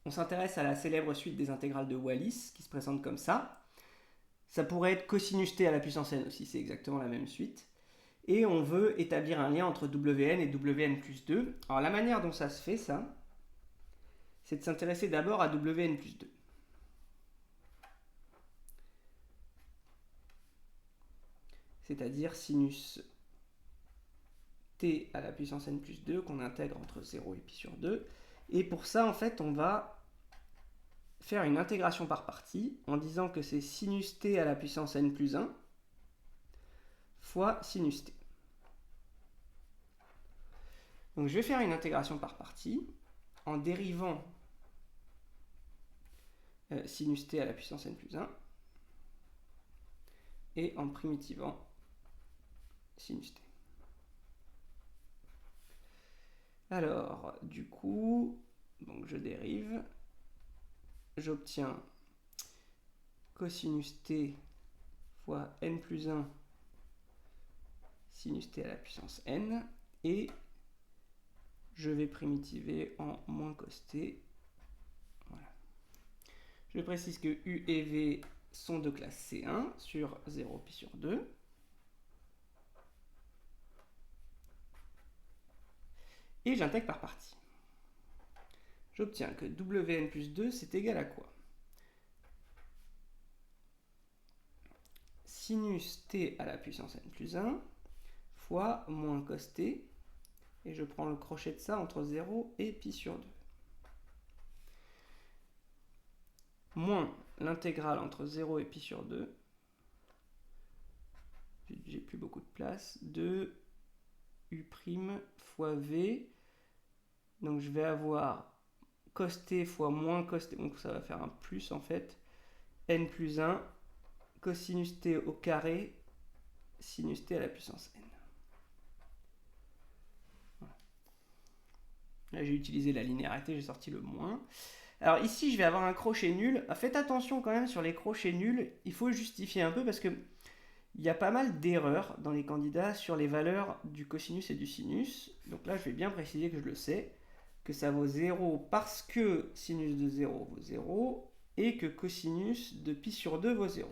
on s'intéresse à la célèbre suite des intégrales de Wallis, qui se présente comme ça. Ça pourrait être cosinus t à la puissance n aussi, c'est exactement la même suite. Et on veut établir un lien entre Wn et Wn plus 2. Alors la manière dont ça se fait, ça, c'est de s'intéresser d'abord à Wn plus 2. C'est-à-dire sinus t à la puissance n plus 2 qu'on intègre entre 0 et pi sur 2. Et pour ça, en fait, on va faire une intégration par partie en disant que c'est sinus t à la puissance n plus 1 fois sinus t. Donc je vais faire une intégration par partie en dérivant sinus t à la puissance n plus 1 et en primitivant sinus t. Alors, du coup, donc je dérive, j'obtiens cosinus t fois n plus 1 sinus t à la puissance n, et je vais primitiver en moins cos t. Voilà. Je précise que U et V sont de classe C1 sur 0 pi sur 2. Et j'intègre par partie. J'obtiens que Wn plus 2, c'est égal à quoi? Sinus t à la puissance n plus 1 fois moins cos t, et je prends le crochet de ça entre 0 et pi sur 2. Moins l'intégrale entre 0 et pi sur 2, j'ai plus beaucoup de place, de U' fois V, donc je vais avoir cos t fois moins cos t, donc ça va faire un plus en fait, n plus 1, cosinus t au carré, sinus t à la puissance n. Voilà. Là j'ai utilisé la linéarité, j'ai sorti le moins. Alors ici je vais avoir un crochet nul. Faites attention quand même sur les crochets nuls, il faut justifier un peu parce que il y a pas mal d'erreurs dans les candidats sur les valeurs du cosinus et du sinus. Donc là je vais bien préciser que je le sais, que ça vaut 0 parce que sinus de 0 vaut 0 et que cosinus de pi sur 2 vaut 0.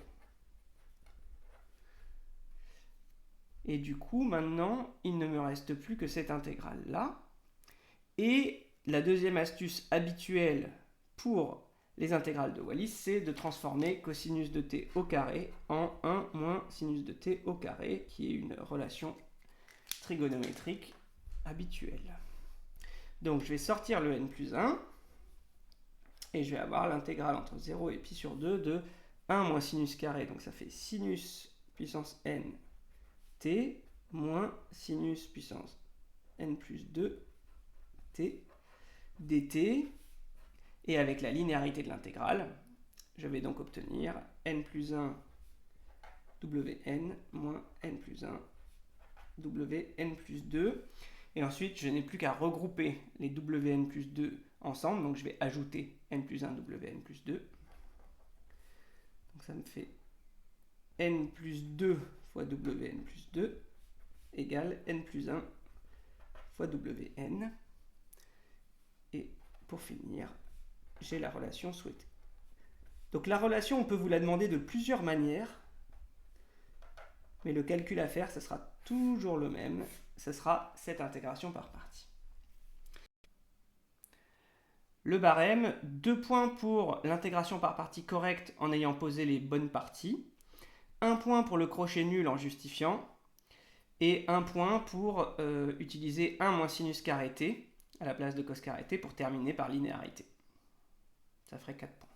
Et du coup, maintenant, il ne me reste plus que cette intégrale-là. Et la deuxième astuce habituelle pour les intégrales de Wallis, c'est de transformer cosinus de t au carré en 1 moins sinus de t au carré, qui est une relation trigonométrique habituelle. Donc je vais sortir le n plus 1, et je vais avoir l'intégrale entre 0 et pi sur 2 de 1 moins sinus carré, donc ça fait sinus puissance n t moins sinus puissance n plus 2 t dt, et avec la linéarité de l'intégrale, je vais donc obtenir n plus 1 wn moins n plus 1 wn plus 2. Et ensuite, je n'ai plus qu'à regrouper les wn plus 2 ensemble. Donc, je vais ajouter n plus 1 wn plus 2. Donc, ça me fait n plus 2 fois wn plus 2 égale n plus 1 fois wn. Et pour finir, j'ai la relation souhaitée. Donc la relation, on peut vous la demander de plusieurs manières, mais le calcul à faire, ce sera toujours le même, ce sera cette intégration par partie. Le barème, 2 points pour l'intégration par partie correcte en ayant posé les bonnes parties, 1 point pour le crochet nul en justifiant, et 1 point pour utiliser 1 moins sinus carré t à la place de cos carré t pour terminer par linéarité. Ça ferait 4 points.